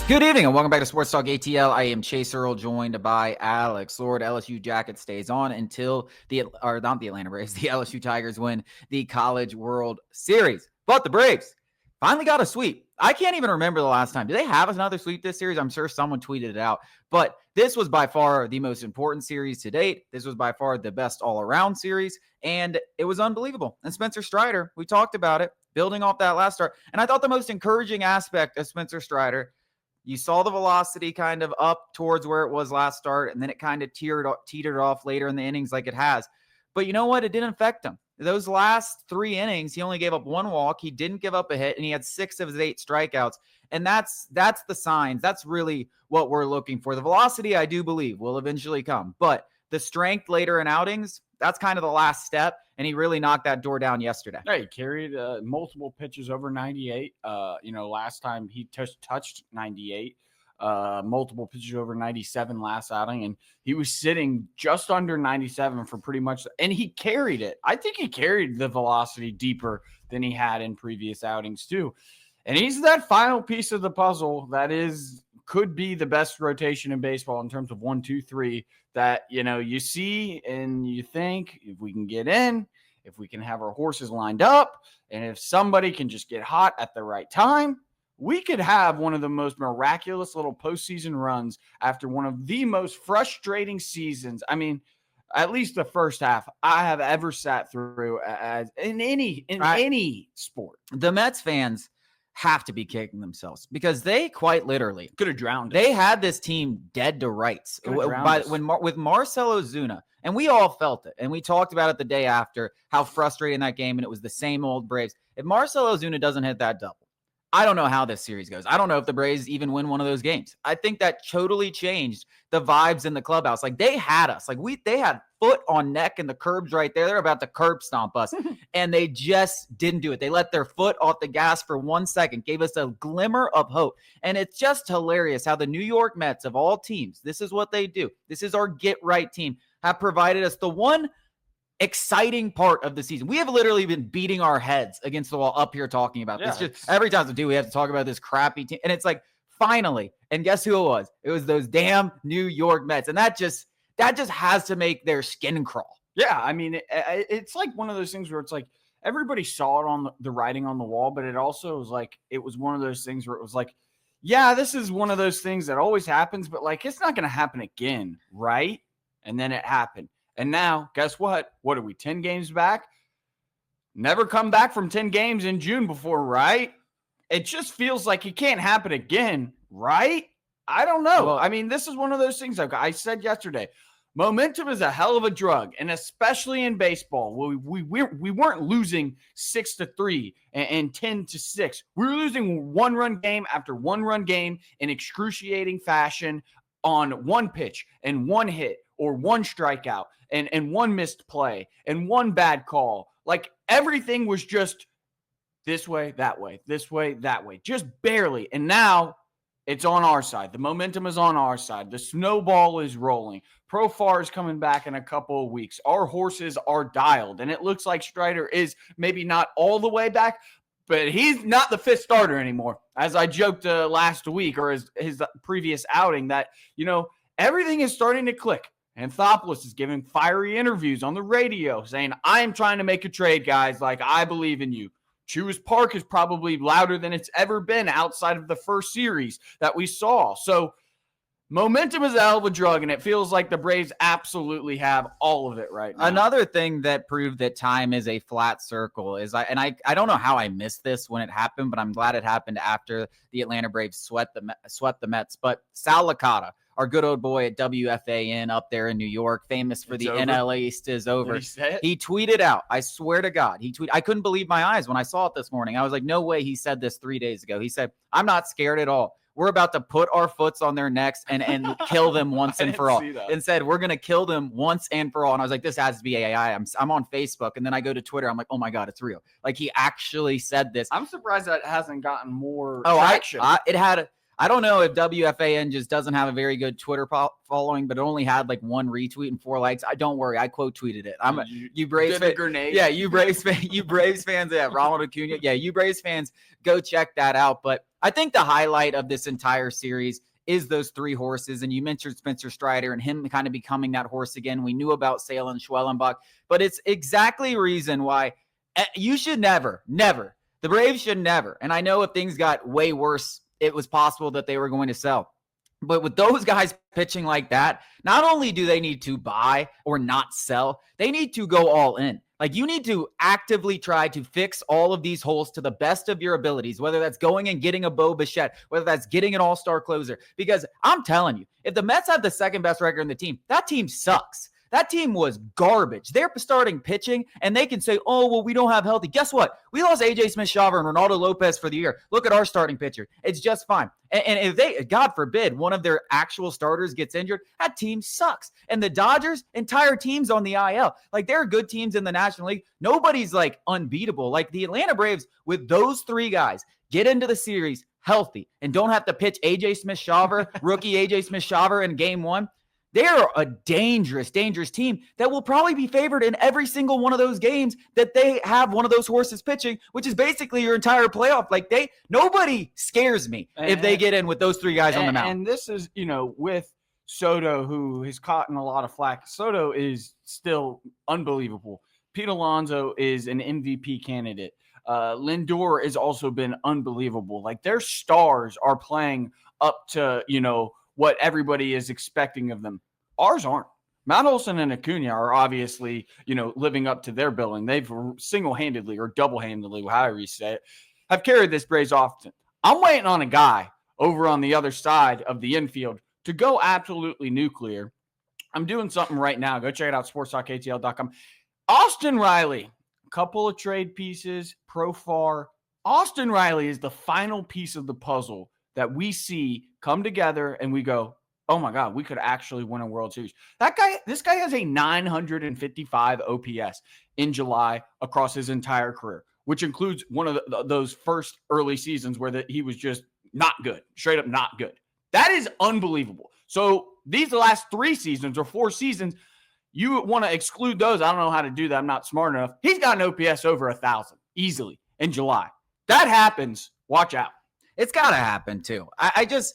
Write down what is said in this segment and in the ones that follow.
Good evening and welcome back to Sports Talk ATL. I am Chase Earl, joined by Alex Lord. LSU Jacket stays on until the Atlanta Braves, the LSU Tigers win the College World Series. But the Braves finally got a sweep. I can't even remember the last time. Do they have another sweep this series? I'm sure someone tweeted it out. But this was by far the most important series to date. This was by far the best all-around series, and it was unbelievable. And Spencer Strider, we talked about it, building off that last start. And I thought the most encouraging aspect of Spencer Strider, you saw the velocity kind of up towards where it was last start, and then it kind of teetered off later in the innings like it has. But you know what? It didn't affect him. Those last 3 innings, he only gave up 1 walk. He didn't give up a hit, and he had 6 of his 8 strikeouts. And that's the signs. That's really what we're looking for. The velocity, I do believe, will eventually come. But the strength later in outings, that's kind of the last step, and he really knocked that door down yesterday. Yeah, he carried multiple pitches over 98. Last time he touched 98, multiple pitches over 97 last outing, and he was sitting just under 97 for pretty much, and he carried it. I think he carried the velocity deeper than he had in previous outings too. And he's that final piece of the puzzle that could be the best rotation in baseball in terms of 1, 2, 3 that, you see and you think, if we can get in, if we can have our horses lined up, and if somebody can just get hot at the right time, we could have one of the most miraculous little postseason runs after one of the most frustrating seasons. I mean, at least the first half I have ever sat through in any sport. The Mets fans have to be kicking themselves because they quite literally could have drowned. They had this team dead to rights with Marcell Ozuna, and we all felt it. And we talked about it the day after how frustrating that game, and it was the same old Braves. If Marcell Ozuna doesn't hit that double, I don't know how this series goes. I don't know if the Braves even win one of those games. I think that totally changed the vibes in the clubhouse. Like, they had us. Like, they had foot on neck and the curbs right there. They're about to curb stomp us. And they just didn't do it. They let their foot off the gas for 1 second, gave us a glimmer of hope. And it's just hilarious how the New York Mets, of all teams, this is what they do. This is our get-right team, have provided us the one exciting part of the season. We have literally been beating our heads against the wall up here talking about this. Just every time we have to talk about this crappy team. And it's like, finally, and guess who it was? It was those damn New York Mets. And that just has to make their skin crawl. Yeah, I mean, it's like one of those things where it's like everybody saw it on the writing on the wall, but it also was like, it was one of those things where it was like, yeah, this is one of those things that always happens, but like, it's not going to happen again, right? And then it happened. And now, guess what? What are we, 10 games back? Never come back from 10 games in June before, right? It just feels like it can't happen again, right? I don't know. Well, I mean, this is one of those things, like I said yesterday, momentum is a hell of a drug, and especially in baseball, we weren't losing 6-3 and 10-6. We were losing one-run game after one-run game in excruciating fashion on one pitch and one hit or one strikeout and one missed play and one bad call. Like, everything was just this way, that way, just barely. And now it's on our side. The momentum is on our side. The snowball is rolling. Profar is coming back in a couple of weeks. Our horses are dialed, and it looks like Strider is maybe not all the way back, but he's not the fifth starter anymore. As I joked last week, or his previous outing, that, everything is starting to click. Anthopoulos is giving fiery interviews on the radio saying, I am trying to make a trade, guys. Like, I believe in you. Truist Park is probably louder than it's ever been outside of the first series that we saw. So momentum is a hell of a drug, and it feels like the Braves absolutely have all of it right now. Another thing that proved that time is a flat circle is I don't know how I missed this when it happened, but I'm glad it happened after the Atlanta Braves swept the Mets. But Sal Licata, our good old boy at WFAN up there in New York, famous for the NL East, is over. He tweeted out, I swear to God, I couldn't believe my eyes when I saw it this morning. I was like, no way he said this 3 days ago. He said, I'm not scared at all. We're about to put our foots on their necks and kill them once and for all. And said, we're going to kill them once and for all. And I was like, this has to be AI. I'm on Facebook. And then I go to Twitter. I'm like, oh my God, it's real. Like, he actually said this. I'm surprised that it hasn't gotten more traction. I don't know if WFAN just doesn't have a very good Twitter following, but it only had like 1 retweet and 4 likes. Don't worry, I quote tweeted it. You Braves fans, grenade. Yeah, you Braves fans, yeah, Ronald Acuna, yeah, you Braves fans, go check that out. But I think the highlight of this entire series is those three horses. And you mentioned Spencer Strider and him kind of becoming that horse again. We knew about Sale and Schwellenbach, but it's exactly reason why you should never, the Braves should never. And I know if things got way worse, it was possible that they were going to sell. But with those guys pitching like that, not only do they need to buy or not sell, they need to go all in. Like, you need to actively try to fix all of these holes to the best of your abilities, whether that's going and getting a Bo Bichette, whether that's getting an all-star closer. Because I'm telling you, if the Mets have the second best record in the team, that team sucks. That team was garbage. They're starting pitching, and they can say, oh, well, we don't have healthy. Guess what? We lost A.J. Smith-Shawver and Ronaldo Lopez for the year. Look at our starting pitcher. It's just fine. And if they, God forbid, one of their actual starters gets injured, that team sucks. And the Dodgers, entire team's on the IL. Like, there are good teams in the National League. Nobody's, like, unbeatable. Like, the Atlanta Braves, with those three guys, get into the series healthy and don't have to pitch A.J. Smith-Shawver, rookie A.J. Smith-Shawver in game one. They're a dangerous, dangerous team that will probably be favored in every single one of those games that they have one of those horses pitching, which is basically your entire playoff. Like, nobody scares me if they get in with those three guys on the mound. And this is, with Soto, who has caught in a lot of flack. Soto is still unbelievable. Pete Alonso is an MVP candidate. Lindor has also been unbelievable. Like, their stars are playing up to, what everybody is expecting of them. Ours aren't. Matt Olson and Acuna are obviously, living up to their billing. They've single-handedly or double-handedly, however you say it, have carried this Braves often. I'm waiting on a guy over on the other side of the infield to go absolutely nuclear. I'm doing something right now. Go check it out, sports.ktl.com. Austin Riley, a couple of trade pieces, Profar. Austin Riley is the final piece of the puzzle that we see come together and we go, oh my God, we could actually win a World Series. This guy has a 955 OPS in July across his entire career, which includes one of those first early seasons where he was just not good, straight up not good. That is unbelievable. So these last 3 seasons or 4 seasons, you want to exclude those. I don't know how to do that. I'm not smart enough. He's got an OPS over 1,000 easily in July. That happens. Watch out. It's got to happen, too. Austin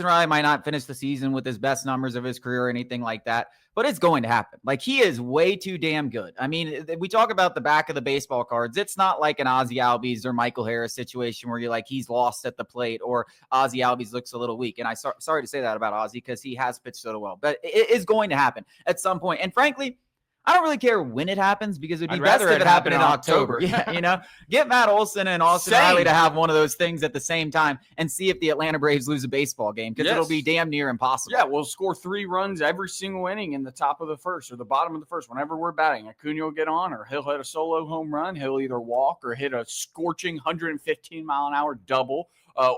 Riley might not finish the season with his best numbers of his career or anything like that, but it's going to happen. Like, he is way too damn good. I mean, we talk about the back of the baseball cards. It's not like an Ozzie Albies or Michael Harris situation where you're like, he's lost at the plate or Ozzie Albies looks a little weak. And sorry to say that about Ozzie because he has pitched so well, but it is going to happen at some point. And frankly, I don't really care when it happens because it would be best if it happened in October. Yeah, get Matt Olson and Austin Riley to have one of those things at the same time and see if the Atlanta Braves lose a baseball game because it'll be damn near impossible. Yeah, we'll score 3 runs every single inning in the top of the first or the bottom of the first. Whenever we're batting, Acuna will get on or he'll hit a solo home run. He'll either walk or hit a scorching 115-mile-an-hour double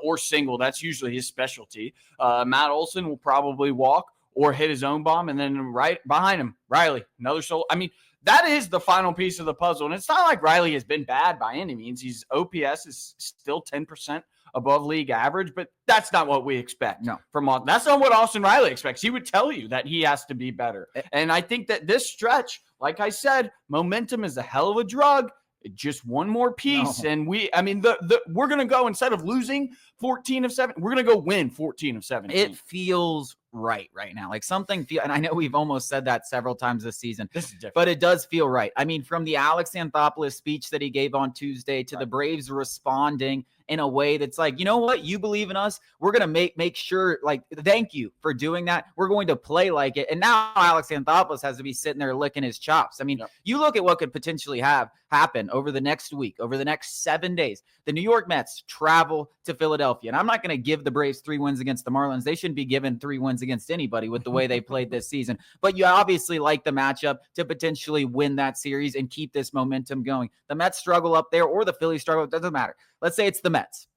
or single. That's usually his specialty. Matt Olson will probably walk or hit his own bomb, and then right behind him, Riley, another solo. I mean, that is the final piece of the puzzle. And it's not like Riley has been bad by any means. His OPS is still 10% above league average, but that's not what we expect. No. That's not what Austin Riley expects. He would tell you that he has to be better. And I think that this stretch, like I said, momentum is a hell of a drug. Just one more piece, and we're going to go, instead of losing 14 of 7, we're going to go win 14 of 17. It feels right now. Like something and I know we've almost said that several times this season. This is different. But it does feel right. I mean, from the Alex Anthopoulos speech that he gave on Tuesday to the Braves responding in a way that's like, you know what? You believe in us. We're going to make sure, like, thank you for doing that. We're going to play like it. And now Alex Anthopoulos has to be sitting there licking his chops. I mean, you look at what could potentially happen over the next week, over the next 7 days. The New York Mets travel to Philadelphia. And I'm not going to give the Braves 3 wins against the Marlins. They shouldn't be given 3 wins against anybody with the way they played this season. But you obviously like the matchup to potentially win that series and keep this momentum going. The Mets struggle up there or the Phillies struggle. It doesn't matter. Let's say it's the Mets.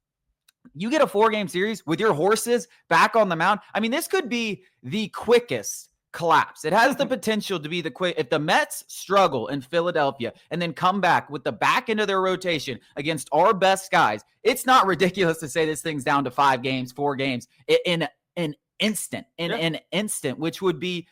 You get a 4-game series with your horses back on the mound. I mean, this could be the quickest collapse. It has the potential to be if the Mets struggle in Philadelphia and then come back with the back end of their rotation against our best guys, it's not ridiculous to say this thing's down to 5 games, 4 games in an instant, which would be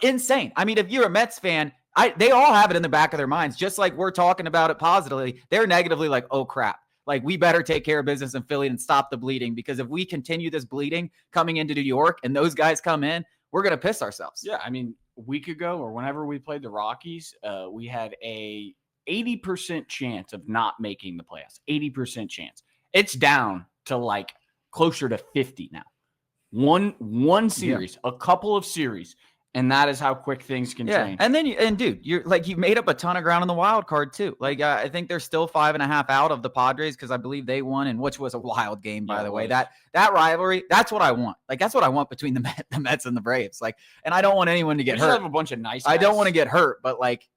insane. I mean, if you're a Mets fan, they all have it in the back of their minds, just like we're talking about it positively. They're negatively like, oh crap. Like, we better take care of business in Philly and stop the bleeding, because if we continue this bleeding coming into New York and those guys come in, we're going to piss ourselves. Yeah, I mean, a week ago or whenever we played the Rockies, we had a 80% chance of not making the playoffs. 80% chance. It's down to like closer to 50 now. One series, a couple of series, and that is how quick things can change. And then, dude, you're like, you made up a ton of ground on the wild card too. Like, I think they're still 5.5 out of the Padres, because I believe they won, and which was a wild game, by the way. That rivalry, that's what I want. Like, that's what I want between the Mets and the Braves. Like, and I don't want anyone to get hurt. Have a bunch of nice guys. I don't want to get hurt, but like,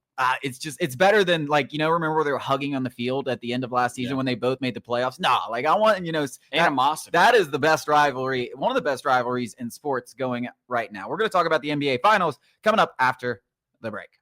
it's better than, like, remember where they were hugging on the field at the end of last season when they both made the playoffs? Nah, like, I want, animosity. That is the best rivalry, one of the best rivalries in sports going right now. We're going to talk about the NBA Finals coming up after the break.